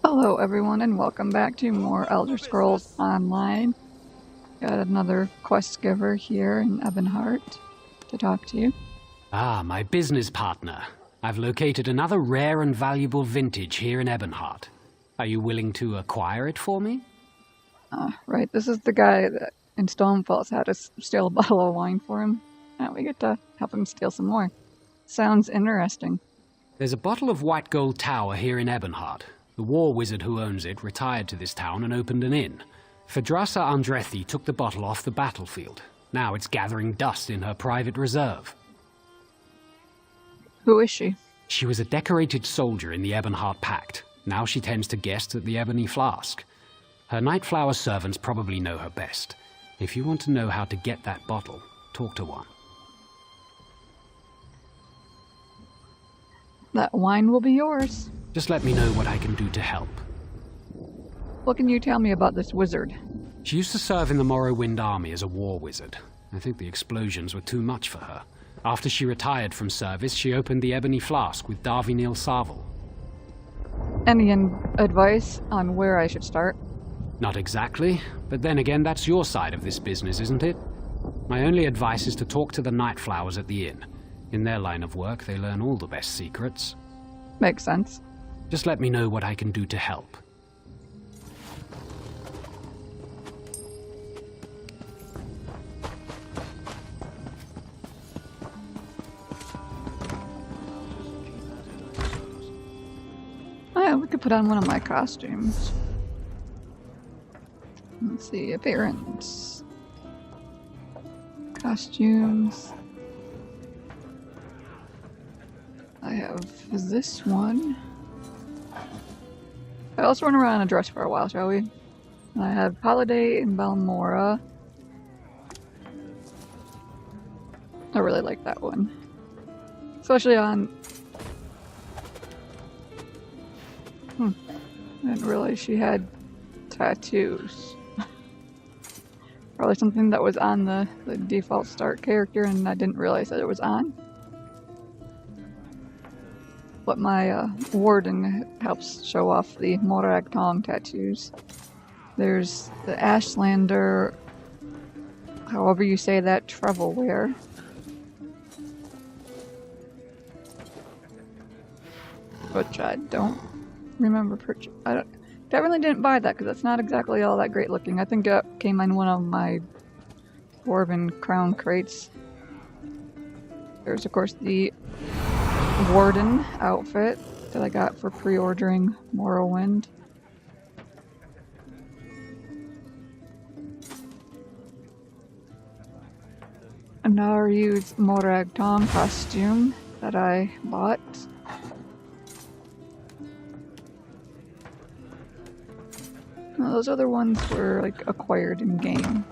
Hello everyone and welcome back to more Elder Scrolls Online. Got another quest giver here in Ebonheart to talk to you. Ah, my business partner. I've located another rare and valuable vintage here in Ebonheart. Are you willing to acquire it for me? Right, this is the guy that in Stonefalls had us steal a bottle of wine for him. Now we get to help him steal some more. Sounds interesting. There's a bottle of white gold tower here in Ebonheart. The war wizard who owns it retired to this town and opened an inn. Phaedrasa Andrethi took the bottle off the battlefield. Now it's gathering dust in her private reserve. Who is she? She was a decorated soldier in the Ebonheart Pact. Now she tends to guest at the Ebony Flask. Her Nightflower servants probably know her best. If you want to know how to get that bottle, talk to one. That wine will be yours. Just let me know what I can do to help. What can you tell me about this wizard? She used to serve in the Morrowind army as a war wizard. I think the explosions were too much for her. After she retired from service, she opened the Ebony Flask with Darvinil Sarvel. Any advice on where I should start? Not exactly, but then again, that's your side of this business, isn't it? My only advice is to talk to the Nightflowers at the inn. In their line of work, they learn all the best secrets. Makes sense. Just let me know what I can do to help. Oh, we could put on one of my costumes. Let's see, appearance. Costumes. I have this one. Let's run around and dress for a while, shall we? I have Holiday in Balmora. I really like that one. Especially on... I didn't realize she had tattoos. Probably something that was on the default start character and I didn't realize that it was on. But my warden helps show off the Morag Tong tattoos. There's the Ashlander, however you say that, Trevelware. Which I don't remember I definitely didn't buy that because it's not exactly all that great looking. I think it came in one of my Dwarven crown crates. There's of course the Warden outfit that I got for pre-ordering Morrowind. And Naryu's Morag Tong costume that I bought. Well, those other ones were like acquired in game.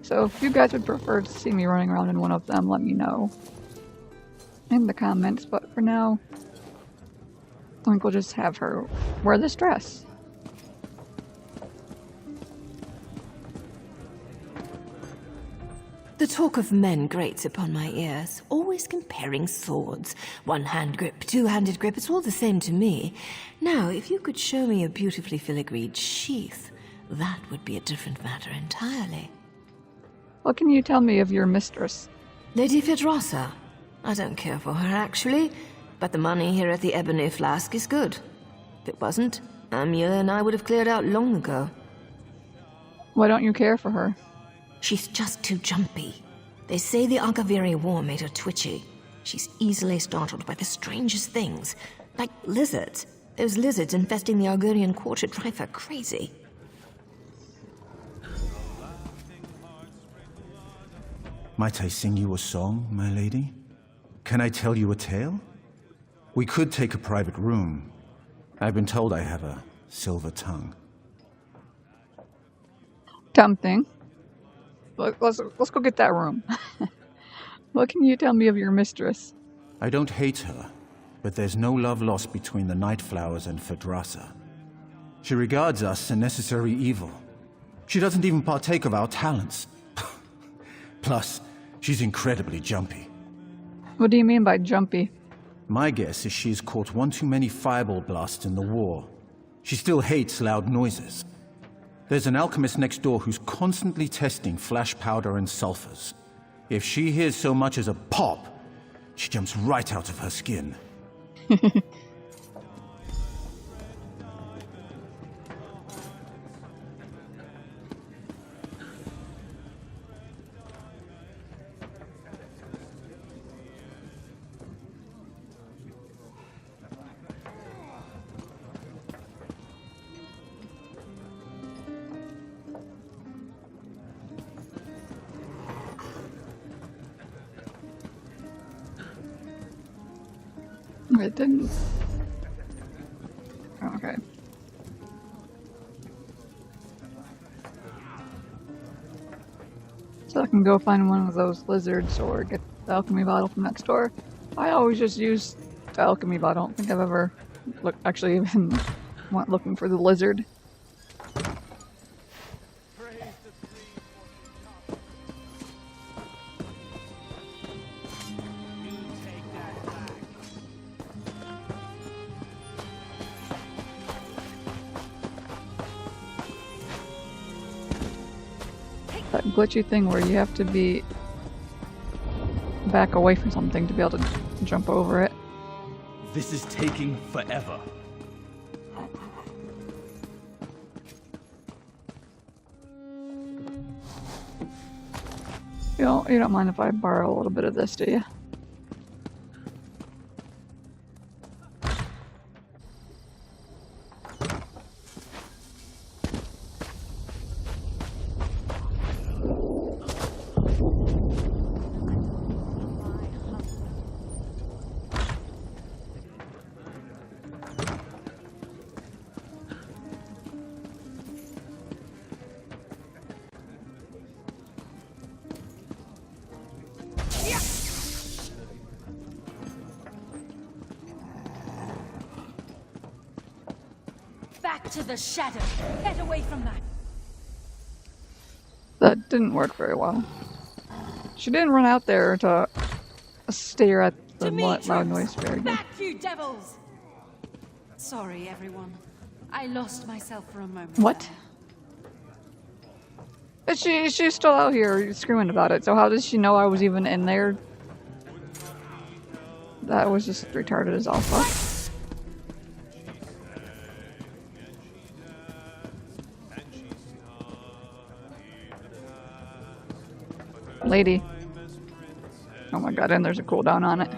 So if you guys would prefer to see me running around in one of them, let me know in the comments, but for now, I think we'll just have her wear this dress. The talk of men grates upon my ears, always comparing swords. One-hand grip, two-handed grip, it's all the same to me. Now, if you could show me a beautifully filigreed sheath, that would be a different matter entirely. What can you tell me of your mistress? Lady Phaedrasa. I don't care for her, actually, but the money here at the Ebony Flask is good. If it wasn't, Amula and I would have cleared out long ago. Why don't you care for her? She's just too jumpy. They say the Agaviri War made her twitchy. She's easily startled by the strangest things, like lizards. Those lizards infesting the Argonian quarter drive her crazy. Might I sing you a song, my lady? Can I tell you a tale? We could take a private room. I've been told I have a silver tongue. Tempting. Let's go get that room. What can you tell me of your mistress? I don't hate her, but there's no love lost between the Nightflowers and Phaedrasa. She regards us a necessary evil. She doesn't even partake of our talents. Plus, she's incredibly jumpy. What do you mean by jumpy? My guess is she's caught one too many fireball blasts in the war. She still hates loud noises. There's an alchemist next door who's constantly testing flash powder and sulfurs. If she hears so much as a pop, she jumps right out of her skin. It didn't. Oh, okay. So I can go find one of those lizards or get the alchemy bottle from next door. I always just use the alchemy bottle. I don't think I've ever actually even went looking for the lizard. That glitchy thing where you have to be back away from something to be able to jump over it. This is taking forever. You don't mind if I borrow a little bit of this, do you? Back to the shadow. Get away from that. That didn't work very well. She didn't run out there to stare at the loud noise very good. Back, you devils! Sorry, everyone. I lost myself for a moment. What? But she's still out here screaming about it, so how does she know I was even in there? That was just retarded as all fuck. Lady. Oh my god, and there's a cooldown on it.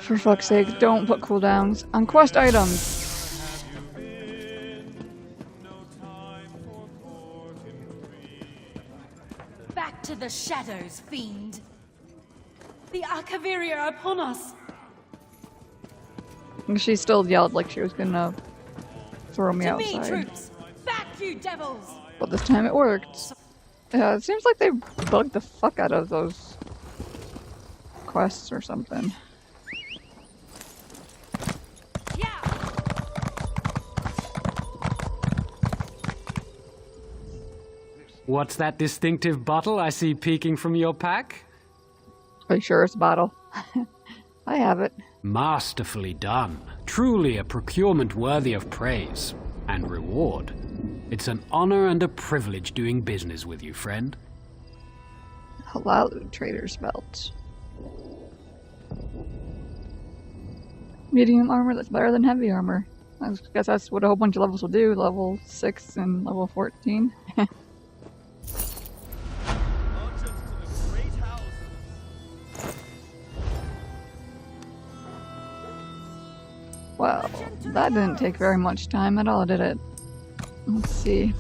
For fuck's sake, don't put cooldowns on quest items. Back to the shadows, fiend. The Akaviri are upon us. She still yelled like she was gonna throw me To outside. me, troops. Back, you devils. But this time it worked. Yeah, it seems like they bugged the fuck out of those quests or something. What's that distinctive bottle I see peeking from your pack? Are you sure it's a bottle? I have it. Masterfully done. Truly a procurement worthy of praise and reward. It's an honor and a privilege doing business with you, friend. Halalu Trader's Belt. Medium armor, that's better than heavy armor. I guess that's what a whole bunch of levels will do. Level 6 and level 14. Well, that didn't take very much time at all, did it? Let's see.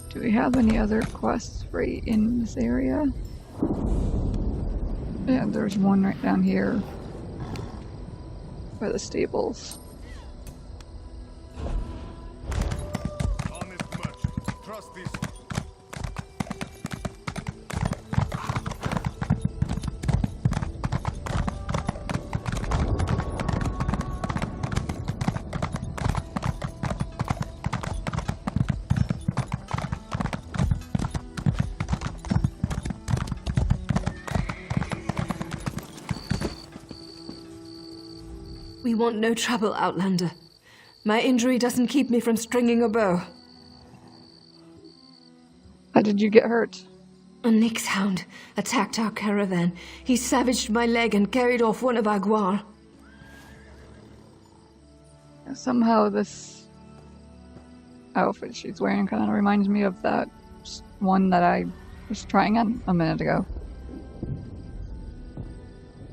Do we have any other quests right in this area? Yeah, there's one right down here. By the stables. Honest merchant, trust this. We want no trouble, Outlander. My injury doesn't keep me from stringing a bow. How did you get hurt? A Nyx hound attacked our caravan. He savaged my leg and carried off one of our guar. Somehow this outfit she's wearing kind of reminds me of that one that I was trying on a minute ago.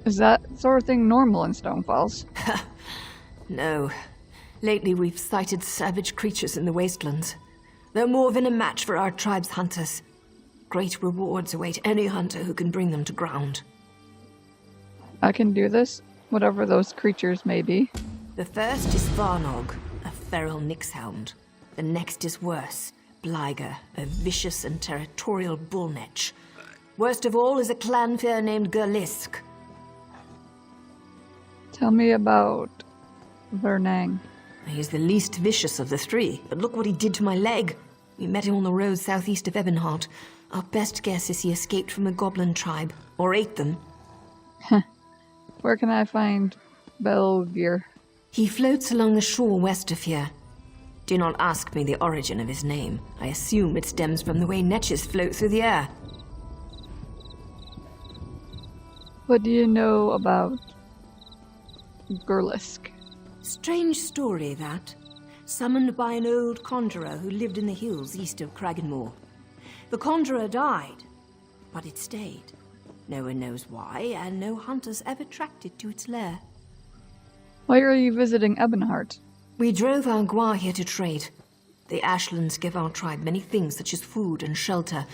Is that sort of thing normal in Stonefalls? No. Lately we've sighted savage creatures in the wastelands. They're more than a match for our tribe's hunters. Great rewards await any hunter who can bring them to ground. I can do this, whatever those creatures may be. The first is Varnag, a feral Nyx hound. The next is worse, Bliger, a vicious and territorial bullnetch. Worst of all is a clanfear named Gerlisk. Tell me about Varnag. He's the least vicious of the three, but look what he did to my leg. We met him on the road southeast of Ebonheart. Our best guess is he escaped from a goblin tribe, or ate them. Where can I find Belgear? He floats along the shore west of here. Do not ask me the origin of his name. I assume it stems from the way netches float through the air. What do you know about Gerlisk? Strange story, that. Summoned by an old conjurer who lived in the hills east of Kragenmoor. The conjurer died, but it stayed. No one knows why, and no hunters ever tracked it to its lair. Why are you visiting Ebonheart? We drove our guar here to trade. The Ashlands give our tribe many things such as food and shelter.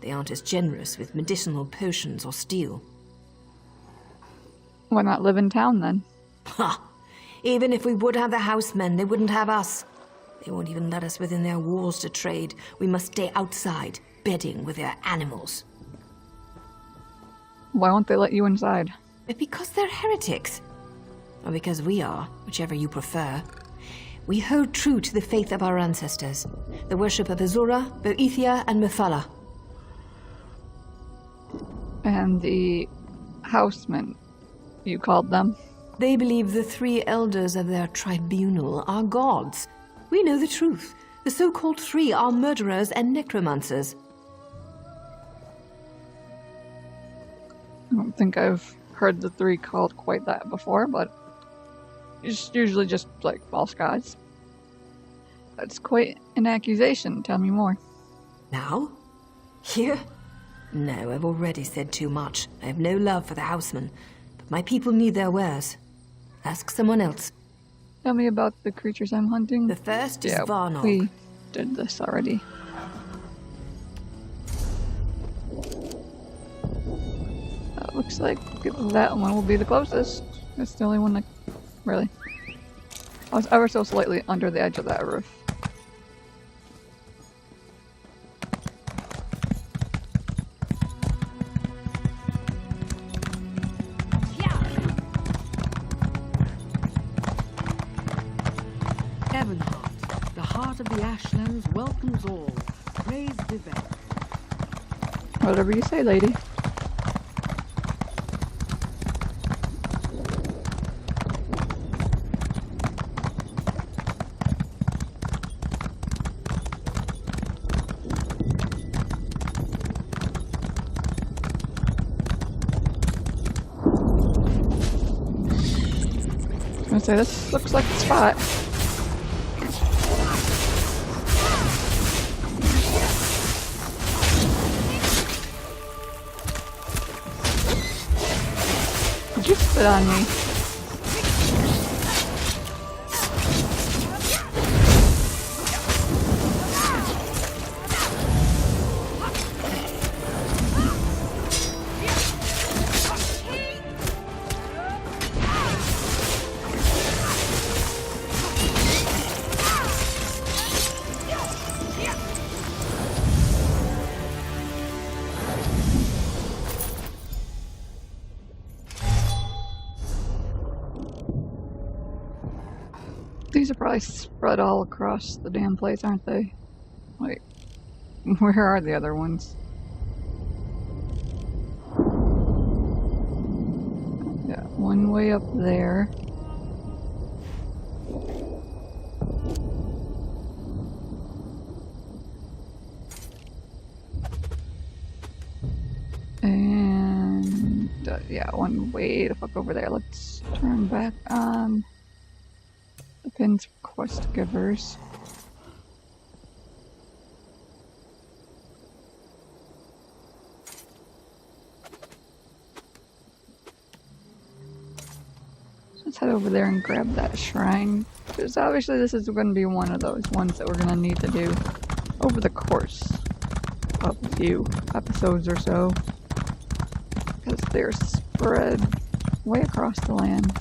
They aren't as generous with medicinal potions or steel. Why not live in town then? Ha! Even if we would have the housemen, they wouldn't have us. They won't even let us within their walls to trade. We must stay outside, bedding with their animals. Why won't they let you inside? Because they're heretics. Or because we are, whichever you prefer. We hold true to the faith of our ancestors. The worship of Azura, Boethia, and Mephala. And the housemen, you called them? They believe the three elders of their tribunal are gods. We know the truth. The so-called three are murderers and necromancers. I don't think I've heard the three called quite that before, but it's usually just like false gods. That's quite an accusation. Tell me more. Now? Here? No, I've already said too much. I have no love for the housemen, but my people need their wares. Ask someone else. Tell me about the creatures I'm hunting. The first is Yeah, Varnag. we did this already. Looks like that one will be the closest. It's the only one that... Really. I was ever so slightly under the edge of that roof. Ebonheart, the heart of the Ashlands, welcomes all. Praise Vivek. Whatever you say, lady. I was gonna say, this looks like the spot. Did you spit on me? These are probably spread all across the damn place, aren't they? Wait, where are the other ones? Yeah, one way up there. Yeah, one way the fuck over there. Let's turn back on the pins for quest givers. Let's head over there and grab that shrine, because obviously this is going to be one of those ones that we're going to need to do over the course of a few episodes or so, because they're spread way across the land.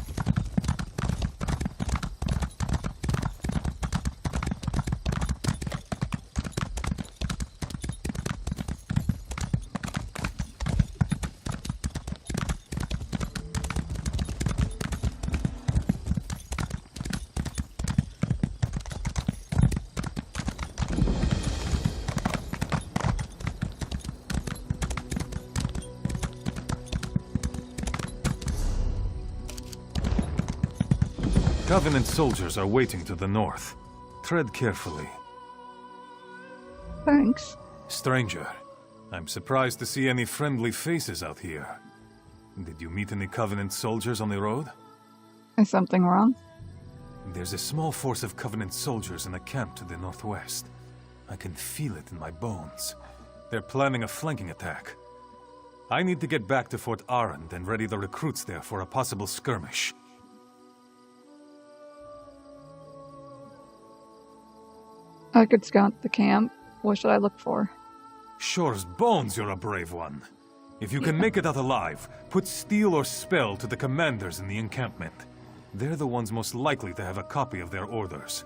Covenant soldiers are waiting to the north. Tread carefully. Thanks. Stranger, I'm surprised to see any friendly faces out here. Did you meet any Covenant soldiers on the road? Is something wrong? There's a small force of Covenant soldiers in a camp to the northwest. I can feel it in my bones. They're planning a flanking attack. I need to get back to Fort Arend and ready the recruits there for a possible skirmish. I could scout the camp. What should I look for? Shore's bones, you're a brave one. If you can make it out alive, put steel or spell to the commanders in the encampment. They're the ones most likely to have a copy of their orders.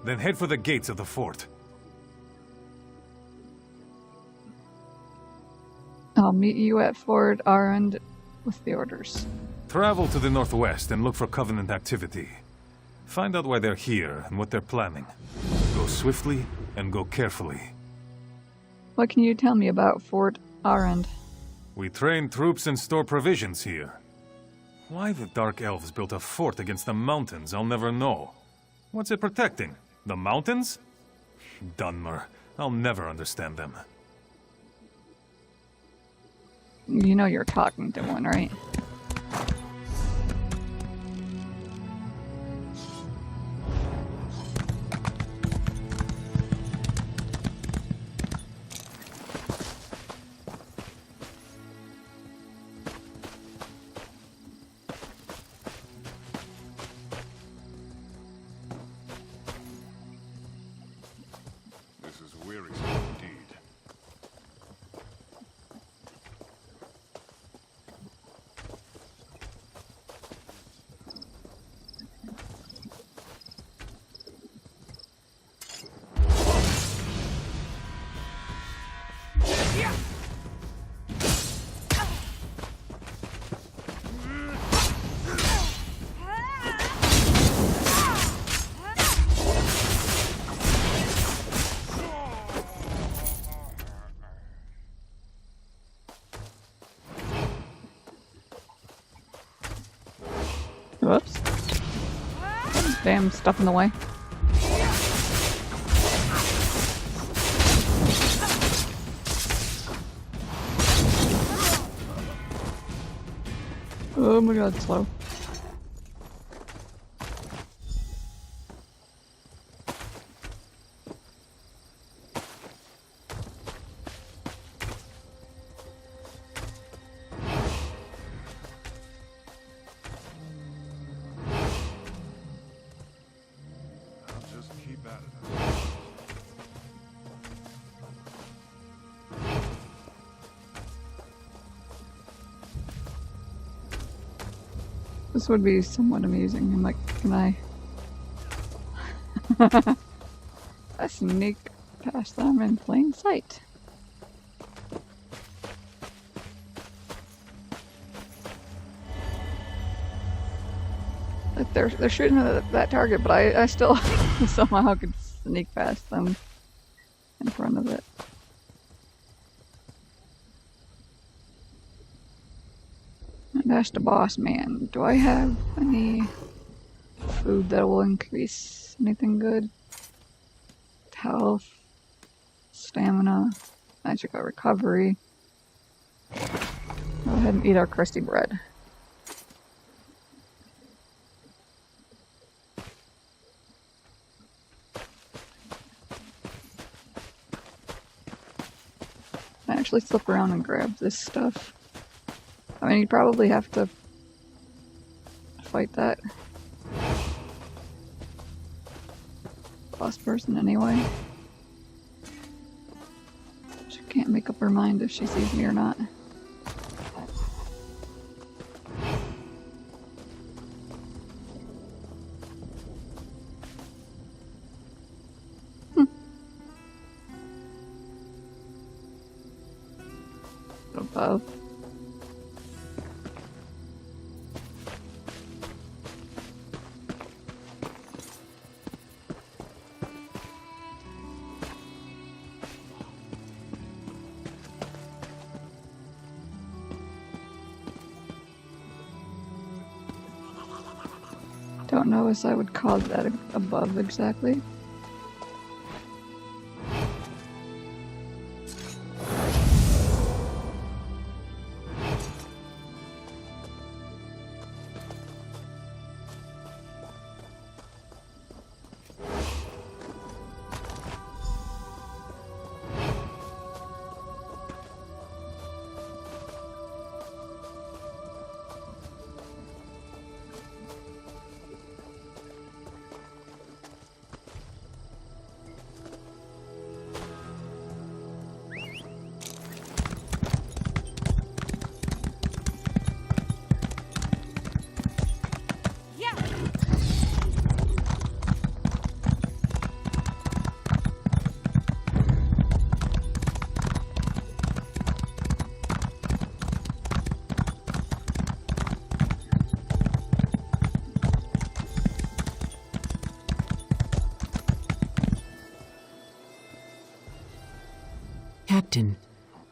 Then head for the gates of the fort. I'll meet you at Fort Arend with the orders. Travel to the northwest and look for Covenant activity. Find out why they're here and what they're planning. Go swiftly and go carefully. What can you tell me about Fort Arend? We train troops and store provisions here. Why the Dark Elves built a fort against the mountains, I'll never know. What's it protecting? The mountains? Dunmer. I'll never understand them. You know you're talking to one, right? Whoops. Damn stuff in the way. Oh my god, slow. This would be somewhat amusing. I'm like, can I... I sneak past them in plain sight. Like they're shooting at that target, but I still somehow could sneak past them in front of it. That's the boss man. Do I have any food that will increase anything good? Health, stamina, magical recovery. Go ahead and eat our crusty bread. I actually flip around and grab this stuff. I mean, you probably have to fight that boss person anyway. She can't make up her mind if she sees me or not. Above. Don't know as I would call that above exactly.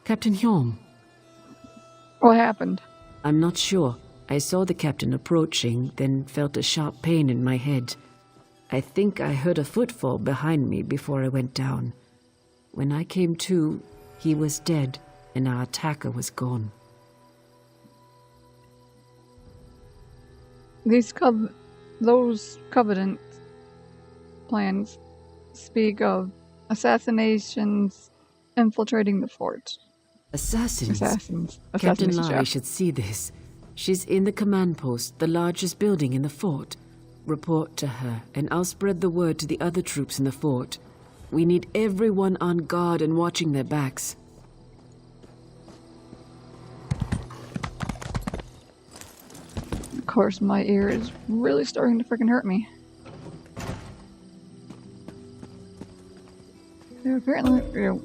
Captain Hjorm. What happened? I'm not sure. I saw the captain approaching, then felt a sharp pain in my head. I think I heard a footfall behind me before I went down. When I came to, he was dead, and our attacker was gone. Those Covenant plans speak of assassinations infiltrating the fort. Assassins? Captain Assassinations, Lari should see this. She's in the command post, the largest building in the fort. Report to her, and I'll spread the word to the other troops in the fort. We need everyone on guard and watching their backs. Of course, my ear is really starting to freaking hurt me. Apparently,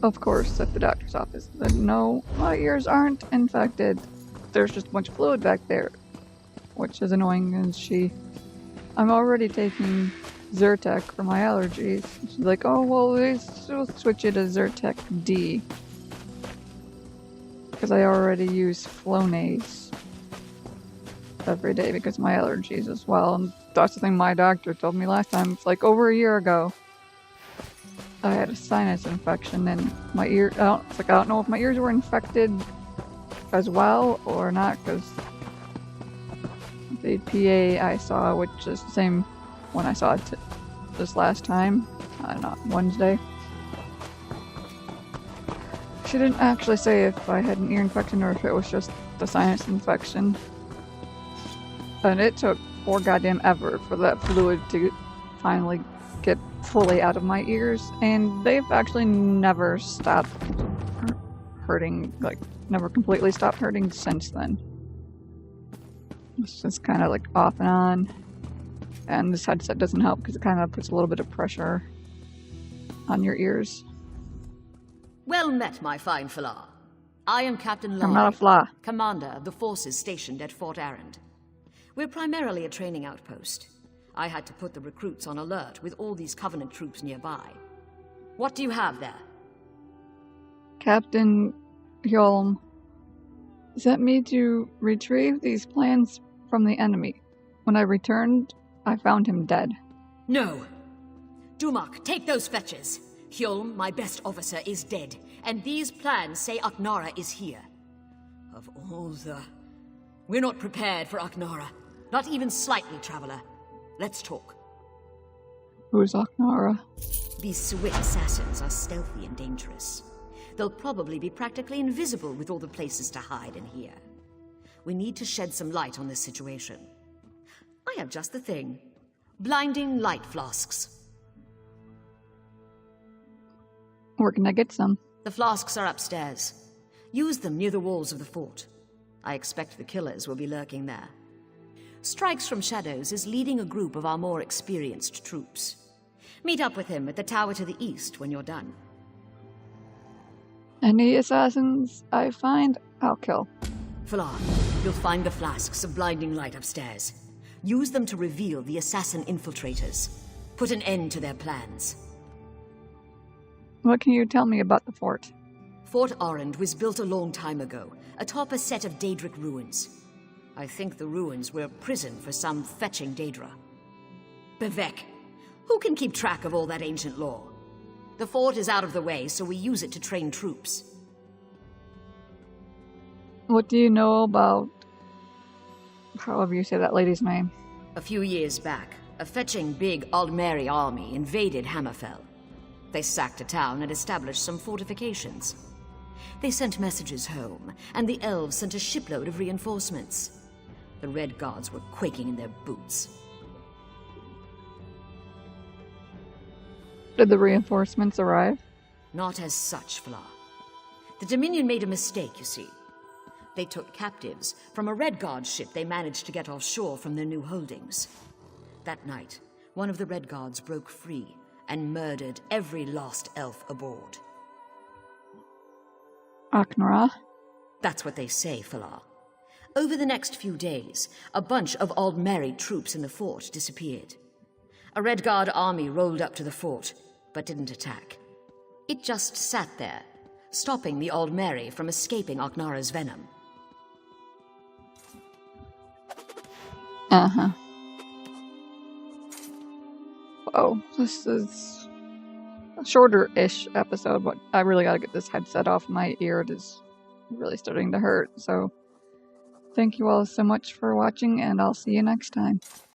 of course, at the doctor's office, that no, my ears aren't infected. There's just a bunch of fluid back there, which is annoying. And I'm already taking Zyrtec for my allergies. She's like, oh well, we'll switch it to Zyrtec D because I already use Flonase every day because of my allergies as well. And that's the thing my doctor told me last time. It's like over a year ago. I had a sinus infection and my ear. I don't know if my ears were infected as well or not because the PA I saw, which is the same one I saw this last time, not Wednesday. She didn't actually say if I had an ear infection or if it was just the sinus infection. And it took goddamn ever for that fluid to finally get fully out of my ears, and they've actually never stopped hurting, never completely stopped hurting since then. It's just kind of off and on, and this headset doesn't help because it kind of puts a little bit of pressure on your ears. Well met, my fine Falar. I am Captain Lari, I'm not a flaw. commander of the forces stationed at Fort Arend. We're primarily a training outpost. I had to put the recruits on alert with all these Covenant troops nearby. What do you have there? Captain Hjorm sent me to retrieve these plans from the enemy. When I returned, I found him dead. No! Dumak, take those fetches! Hjolm, my best officer, is dead, and these plans say Aknara is here. Of all the... We're not prepared for Aknara. Not even slightly, Traveler. Let's talk. Who's Aknara? These Swift assassins are stealthy and dangerous. They'll probably be practically invisible with all the places to hide in here. We need to shed some light on this situation. I have just the thing. Blinding light flasks. Where can I get some? The flasks are upstairs. Use them near the walls of the fort. I expect the killers will be lurking there. Strikes from Shadows is leading a group of our more experienced troops. Meet up with him at the tower to the east when you're done. Any assassins I find, I'll kill. Falar, you'll find the flasks of blinding light upstairs. Use them to reveal the assassin infiltrators. Put an end to their plans. What can you tell me about the fort? Fort Arend was built a long time ago, atop a set of Daedric ruins. I think the ruins were a prison for some fetching Daedra. Bevek, who can keep track of all that ancient lore? The fort is out of the way, so we use it to train troops. What do you know about... however you say that lady's name? A few years back, a fetching big Aldmeri army invaded Hammerfell. They sacked a town and established some fortifications. They sent messages home, and the elves sent a shipload of reinforcements. The Red Guards were quaking in their boots. Did the reinforcements arrive? Not as such, Fla. The Dominion made a mistake, you see. They took captives from a Red Guard ship they managed to get offshore from their new holdings. That night, one of the Red Guards broke free and murdered every lost elf aboard. Aknara? That's what they say, Falar. Over the next few days, a bunch of Aldmeri troops in the fort disappeared. A Red Guard army rolled up to the fort, but didn't attack. It just sat there, stopping the Aldmeri from escaping Aknara's venom. Uh-huh. Oh, this is a shorter-ish episode, but I really gotta get this headset off my ear. It is really starting to hurt, so thank you all so much for watching, and I'll see you next time.